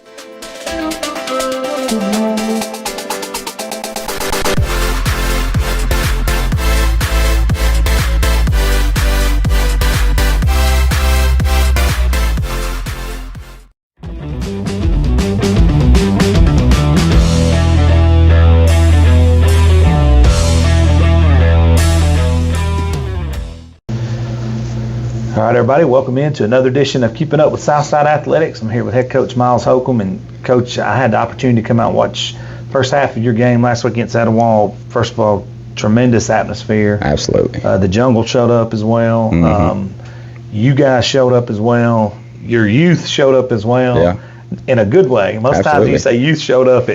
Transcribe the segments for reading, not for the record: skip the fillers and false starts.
All right, everybody, welcome in to another edition of Keeping Up with Southside Athletics. I'm here with head coach Miles Holcomb. And, Coach, I had the opportunity to come out and watch first half of your game last week against Etowah. First of all, tremendous atmosphere. Absolutely. The jungle showed up as well. Mm-hmm. You guys showed up as well. Your youth showed up as well. Yeah. In a good way. Most Absolutely. times you say youth showed up,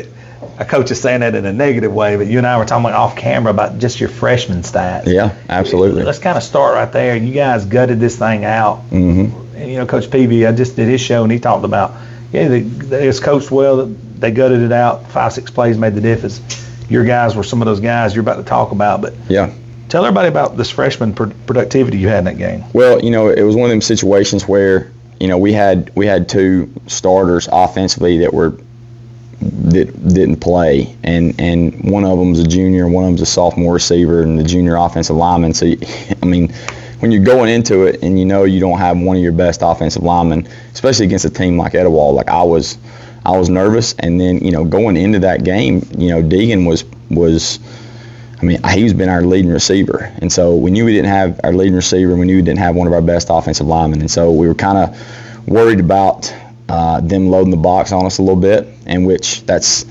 a coach is saying that in a negative way, but you and I were talking off camera about just your freshman stats. Yeah, absolutely. Let's kind of start right there. You guys gutted this thing out. Mm-hmm. And, Coach Peavy, I just did his show, and he talked about, they was coached well. They gutted it out. 5-6 plays made the difference. Your guys were some of those guys you're about to talk about. But yeah, tell everybody about this freshman productivity you had in that game. Well, it was one of them situations where, we had two starters offensively that didn't play, and one of them was a junior, and one of them was a sophomore receiver, and the junior offensive lineman. So, when you're going into it and you don't have one of your best offensive linemen, especially against a team like Etowah, like I was nervous. And then going into that game, Deegan was he's been our leading receiver, and so we knew we didn't have our leading receiver, and we knew we didn't have one of our best offensive linemen, and so we were kind of worried about them loading the box on us a little bit, and which that's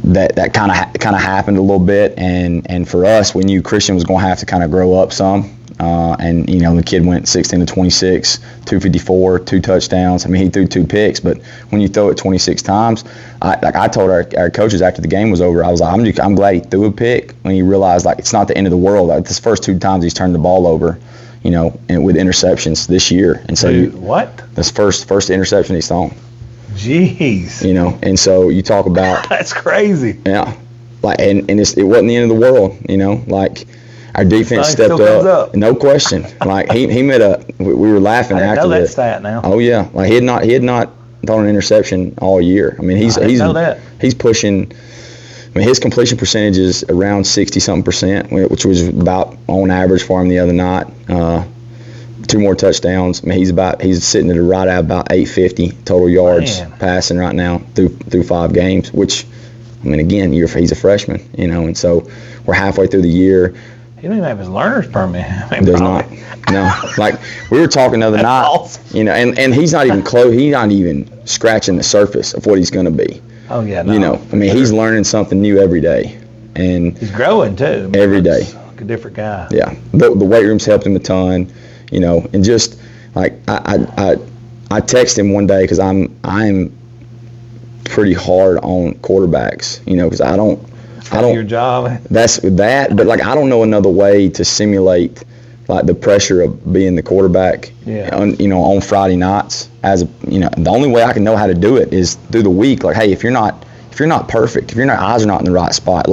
that kind of happened a little bit, and for us, we knew Christian was going to have to kind of grow up some, and the kid went 16 to 26, 254, 2 touchdowns. He threw 2 picks, but when you throw it 26 times, I told our coaches after the game was over, I was like, I'm glad he threw a pick when he realized it's not the end of the world. This first 2 times he's turned the ball over, and with interceptions this year, and so this first interception he's thrown. Jeez. And so you talk about that's crazy. Yeah, and it wasn't the end of the world. Our defense stepped up, no question. He made we were laughing after know that stat now. Oh yeah, he had not thrown an interception all year. He's pushing. His completion percentage is around 60-something%, which was about on average for him the other night. 2 more touchdowns. He's sitting at about 850 total yards passing right now through 5 games. Which, again, he's a freshman, and so we're halfway through the year. He doesn't even have his learner's permit. Does not. No. We were talking the other night. Awesome. And he's not even close. He's not even scratching the surface of what he's going to be. Oh yeah. No, he's learning something new every day, and he's growing too. Every day. Like a different guy. Yeah. The weight room's helped him a ton. And just I text him one day because I'm pretty hard on quarterbacks, because I don't your job. That's that, but I don't know another way to simulate the pressure of being the quarterback. Yeah. On Friday nights. The only way I can know how to do it is through the week. Hey, if you're not perfect, if your eyes are not in the right spot,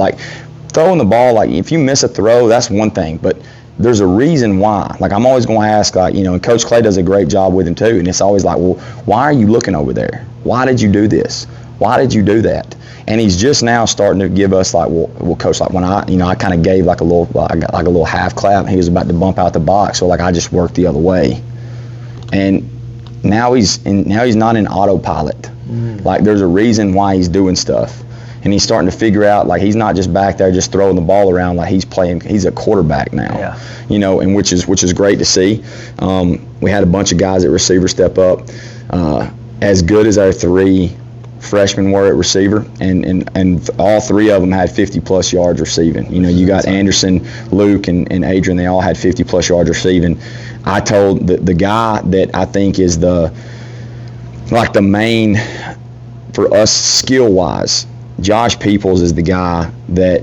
throwing the ball, if you miss a throw, that's one thing, but there's a reason why. I'm always going to ask, and Coach Clay does a great job with him too, and it's always well, why are you looking over there? Why did you do this? Why did you do that? And he's just now starting to give us well, Coach, when I kind of gave a little half clap, and he was about to bump out the box, so I just worked the other way, and now he's not in autopilot. There's a reason why he's doing stuff. And he's starting to figure out, he's not just back there just throwing the ball around, he's a quarterback now. Yeah. And which is great to see. We had a bunch of guys at receiver step up. As good as our 3 freshmen were at receiver, and all 3 of them had 50-plus yards receiving. You got Anderson, Luke, and Adrian, they all had 50-plus yards receiving. I told the guy that I think is the main, for us skill-wise, Josh Peoples is the guy that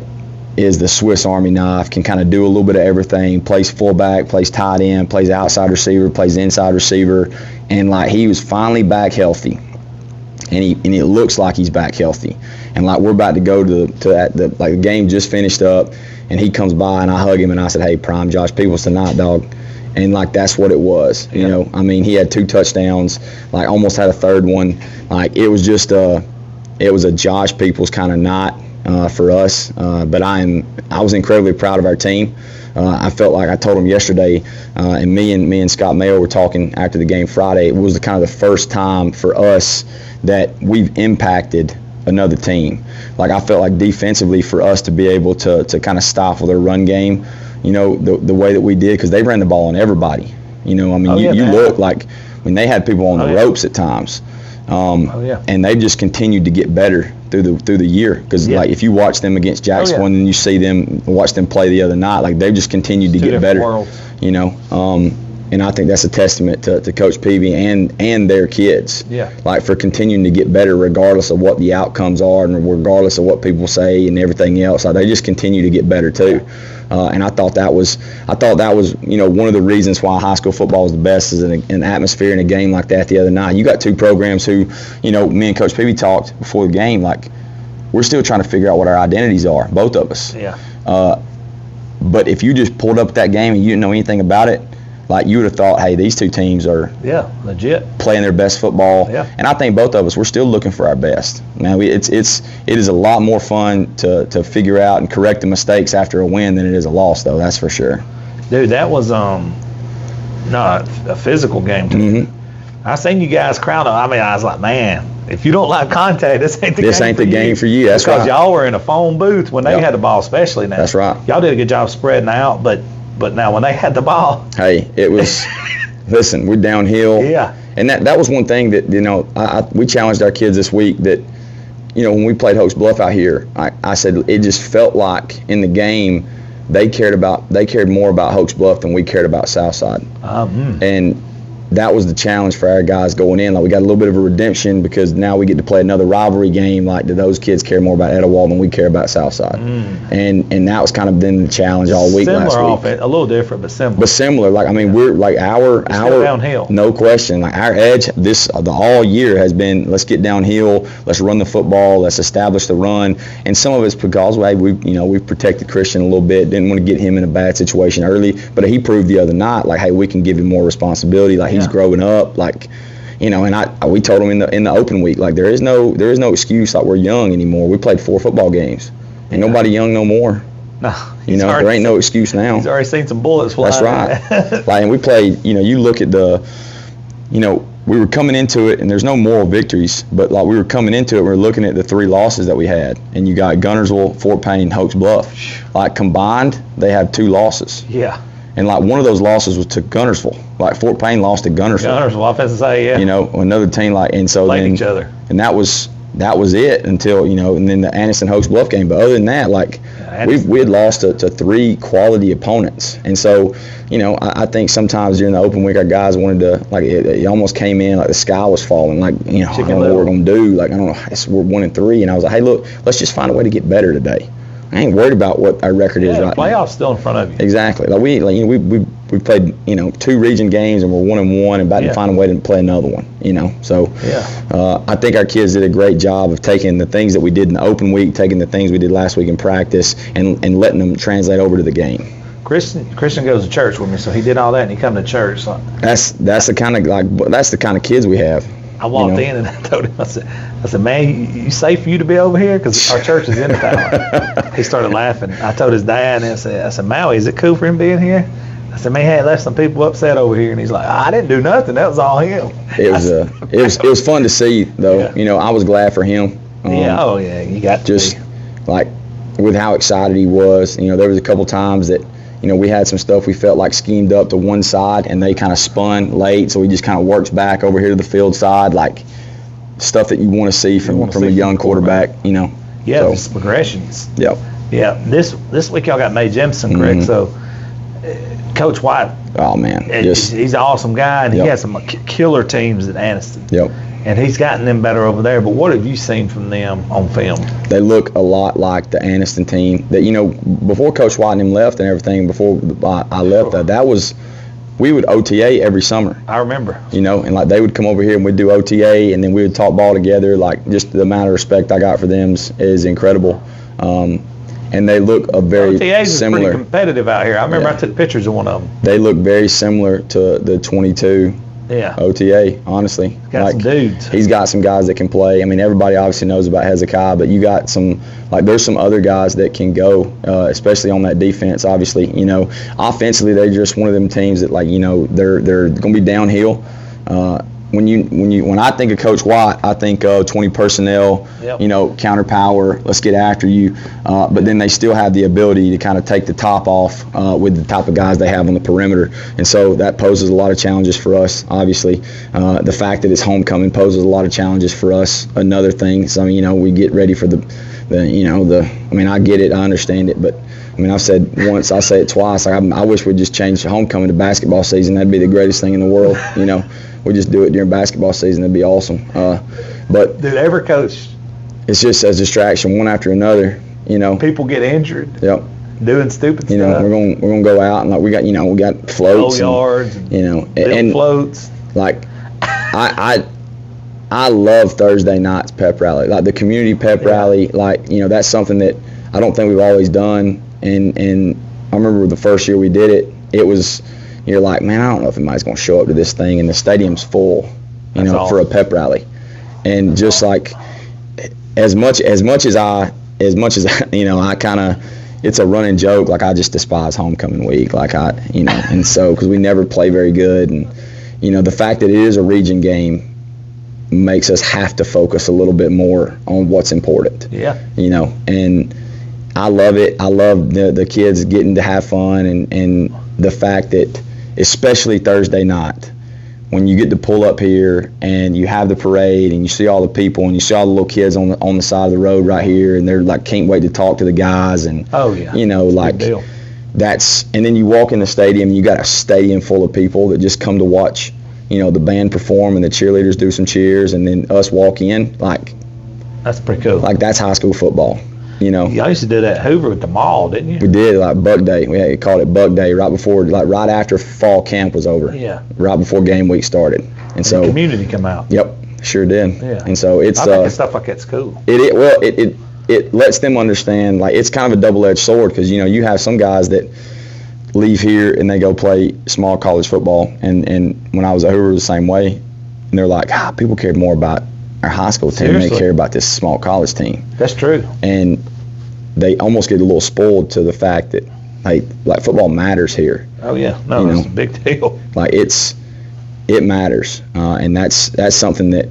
is the Swiss Army knife, can kind of do a little bit of everything, plays fullback, plays tight end, plays outside receiver, plays inside receiver, and he was finally back healthy, and it looks like he's back healthy, and we're about to go to that, the game just finished up, and he comes by and I hug him and I said, hey, prime Josh Peoples tonight, dog, And like that's what it was, you know. I mean, he had 2 touchdowns, like almost had a third one. Like it was just it was a Josh Peoples kind of night for us. But I was incredibly proud of our team. I felt like I told him yesterday, and me and Scott Mayo were talking after the game Friday. It was kind of the first time for us that we've impacted another team. Like I felt like defensively for us to be able to kind of stifle their run game, you know, the way that we did, because they ran the ball on everybody. You know, I mean, you look like when they had people on the ropes at times, and they've just continued to get better through the year. Because like if you watch them against Jacksonville and you see them watch them play the other night, like they've just continued to get better. Worlds. You know, and I think that's a testament to Coach Peavy and their kids. Yeah. Like for continuing to get better regardless of what the outcomes are and regardless of what people say and everything else. Like they just continue to get better too. And I thought that was you know, one of the reasons why high school football is the best is an atmosphere in a game like that the other night. You got 2 programs who, you know, me and Coach Peavy talked before the game, like we're still trying to figure out what our identities are, both of us. Yeah. But if you just pulled up that game and you didn't know anything about it, like you would have thought, hey, these 2 teams are legit playing their best football. Yeah. And I think both of us, we're still looking for our best. Now it is a lot more fun to figure out and correct the mistakes after a win than it is a loss, though. That's for sure. Dude, that was not a physical game too. Mm-hmm. I seen you guys crowd. I mean, I was like, man, if you don't like contact, this ain't the game for you. That's because y'all were in a phone booth when they had the ball, especially now. That's right. Y'all did a good job spreading out, but now when they had the ball, hey, it was. Listen, we're downhill. Yeah. And that was one thing that, you know, we challenged our kids this week that, you know, when we played Hoax Bluff out here, I said it just felt like in the game they cared more about Hoax Bluff than we cared about Southside. And that was the challenge for our guys going in. Like we got a little bit of a redemption because now we get to play another rivalry game. Like, do those kids care more about Etowah than we care about Southside? And that was kind of been the challenge all week last week. Offense, a little different, but similar. But similar. Like I mean, we're like our downhill. No question. Like our edge the all year has been let's get downhill, let's run the football, let's establish the run. And some of it's because we've protected Christian a little bit. Didn't want to get him in a bad situation early, but he proved the other night like, hey, we can give him more responsibility. Like he's growing up, like, you know, and we told him in the open week, like there is no excuse like we're young anymore. We played 4 football games. Ain't nobody young no more. No, you know, there ain't no excuse now. He's already seen some bullets fly. That's right. Like, and we played, you know, you look at we were coming into it, and there's no moral victories, but like we were coming into it, we were looking at the 3 losses that we had, and you got Gunnersville, Fort Payne, Hoax Bluff. Like combined, they have 2 losses. Yeah. And like one of those losses was to Gunnersville. Like Fort Payne lost to Gunnersville. Gunnersville, I was to say, yeah. You know, another team like, and so played then each other. And that was it until, you know, and then the Anniston Hoax Bluff game. But other than that, like we had lost to 3 quality opponents. And so, you know, I think sometimes during the open week, our guys wanted to, like it almost came in like the sky was falling. Like, you know, I don't know what we're gonna do. Like, I don't know, we're 1-3, and I was like, hey, look, let's just find a way to get better today. I ain't worried about what our record is right now. The playoffs still in front of you. Exactly. Like we played, you know, 2 region games and we're 1-1 and about to find a way to play another one. You know, so I think our kids did a great job of taking the things that we did in the open week, taking the things we did last week in practice, and letting them translate over to the game. Christian goes to church with me, so he did all that and he come to church. So. That's the kind of kids we have. I walked in and I told him, I said, man, you safe for you to be over here? Because our church is in town. He started laughing. I told his dad, and I said, Maui, is it cool for him being here? I said, man, he had left some people upset over here. And he's like, I didn't do nothing. That was all him. It was fun to see, though. Yeah. You know, I was glad for him. You got to just like with how excited he was. You know, there was a couple times that, you know, we had some stuff we felt like schemed up to one side, and they kind of spun late, so we just kind of worked back over here to the field side, like stuff that you want to see from a young quarterback, you know. Yeah, so, it's progressions. Yep. Yeah, this week y'all got May Jemison, correct? So, Coach White. Oh, man. He's an awesome guy, and he has some killer teams at Anniston. Yep. And he's gotten them better over there. But what have you seen from them on film? They look a lot like the Anniston team. That, you know, before Coach White and him left and everything, before I left, that was, we would OTA every summer. I remember. You know, and like they would come over here and we'd do OTA, and then we would talk ball together. Like, just the amount of respect I got for them is incredible. and they look a very OTAs similar. is pretty competitive out here. I remember I took pictures of one of them. They look very similar to the 22 OTA, honestly. Got some dudes. He's got some guys that can play. I mean, everybody obviously knows about Hezekiah, but you got some, there's some other guys that can go, especially on that defense, obviously. Offensively, they're just one of them teams that, they're going to be downhill. When I think of Coach Watt, I think of 20 personnel, counter power, let's get after you. But then they still have the ability to kind of take the top off with the type of guys they have on the perimeter. And so that poses a lot of challenges for us, obviously. The fact that it's homecoming poses a lot of challenges for us. Another thing, so, we get ready for I get it, I understand it, but I've said once, I'll say it twice. I wish we'd just change homecoming to basketball season. That'd be the greatest thing in the world, We just do it during basketball season. That'd be awesome. But dude, every coach, it's just a distraction, one after another. People get injured. Yep. Doing stupid stuff. We're gonna go out and we got floats. Yards. And floats. I love Thursday nights pep rally, like the community pep rally. That's something that I don't think we've always done. And I remember the first year we did it. It was. You're like, man, I don't know if anybody's going to show up to this thing, and the stadium's full, for a pep rally. And just as much as I kind of, it's a running joke. I just despise homecoming week. And so because we never play very good, and the fact that it is a region game makes us have to focus a little bit more on what's important. Yeah. And I love it. I love the kids getting to have fun, and the fact that, especially Thursday night, when you get to pull up here and you have the parade and you see all the people and you see all the little kids on the side of the road right here, and they're can't wait to talk to the guys, and that's, and then you walk in the stadium and you got a stadium full of people that just come to watch the band perform and the cheerleaders do some cheers, and then us walk in, that's pretty cool. That's high school football. Y'all used to do that at Hoover at the mall, didn't you? We did, Buck Day. We called it Buck Day right before, right after fall camp was over. Yeah. Right before game week started. And so the community come out. Yep, sure did. Yeah. And so it's. I think stuff like that's cool. It lets them understand, it's kind of a double-edged sword, because you have some guys that leave here and they go play small college football, and when I was at Hoover, the same way, and they're like, people care more about our high school team than they care about this small college team. That's true. And they almost get a little spoiled to the fact that, football matters here. Oh yeah, no, it's a big deal. It matters, and that's something that,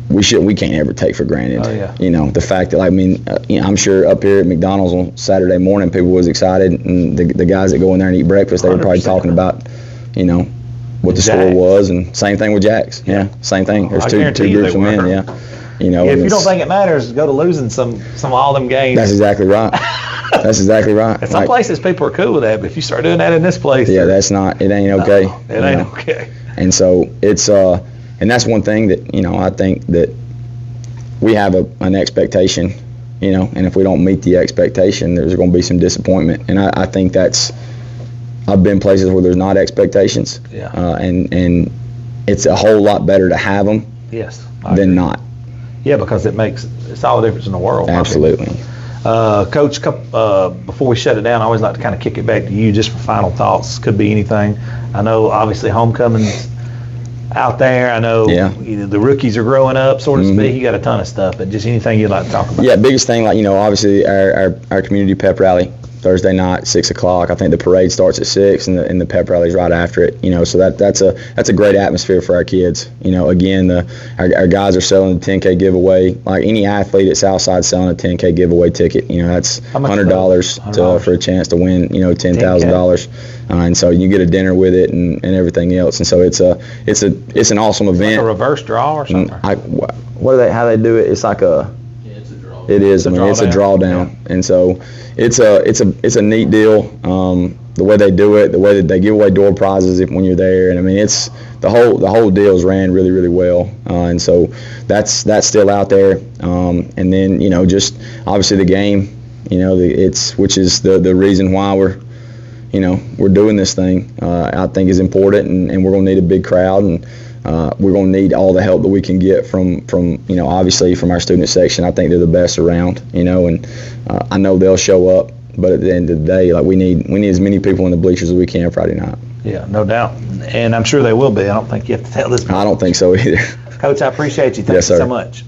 we can't ever take for granted. Oh yeah. The fact that, I'm sure up here at McDonald's on Saturday morning, people was excited, and the guys that go in there and eat breakfast, they were probably talking about, what the score was, and same thing with Jack's. Yeah, same thing. There's two groups of men. Yeah. If you don't think it matters, go to losing some of all them games. That's exactly right. That's exactly right. In some places, people are cool with that, but if you start doing that in this place, it ain't okay. It ain't okay. And so it's and that's one thing that I think that we have an expectation, and if we don't meet the expectation, there's going to be some disappointment. And I think I've been places where there's not expectations. Yeah. And it's a whole lot better to have them. Yes. Than not. Yeah, because it's all the difference in the world. Absolutely. Coach, before we shut it down, I always like to kind of kick it back to you just for final thoughts. Could be anything. I know, obviously, homecoming's out there. I know the rookies are growing up, so to speak. You got a ton of stuff, but just anything you'd like to talk about. Yeah, biggest thing, obviously, our community pep rally. Thursday night, 6 o'clock. I think the parade starts at 6, and the pep rally's right after it. So that's a great atmosphere for our kids. Again, our guys are selling the 10K giveaway. Like any athlete at Southside selling a 10K giveaway ticket. That's $100 for a chance to win. $10,000, and so you get a dinner with it and everything else. And so it's an awesome event. Like a reverse draw or something. How they do it? It's like a. It's a draw. It is. It's a drawdown, and so. It's a neat deal. The way they do it, the way that they give away door prizes when you're there, and it's the whole deal's ran really, really well. And so that's still out there. And then just obviously the game, which is the reason why we're doing this thing. I think is important, and we're gonna need a big crowd. And we're going to need all the help that we can get from obviously from our student section. I think they're the best around, and I know they'll show up. But at the end of the day, like we need as many people in the bleachers as we can Friday night. Yeah, no doubt. And I'm sure they will be. I don't think you have to tell this. I don't think so either. Coach, I appreciate you. Thank you so much.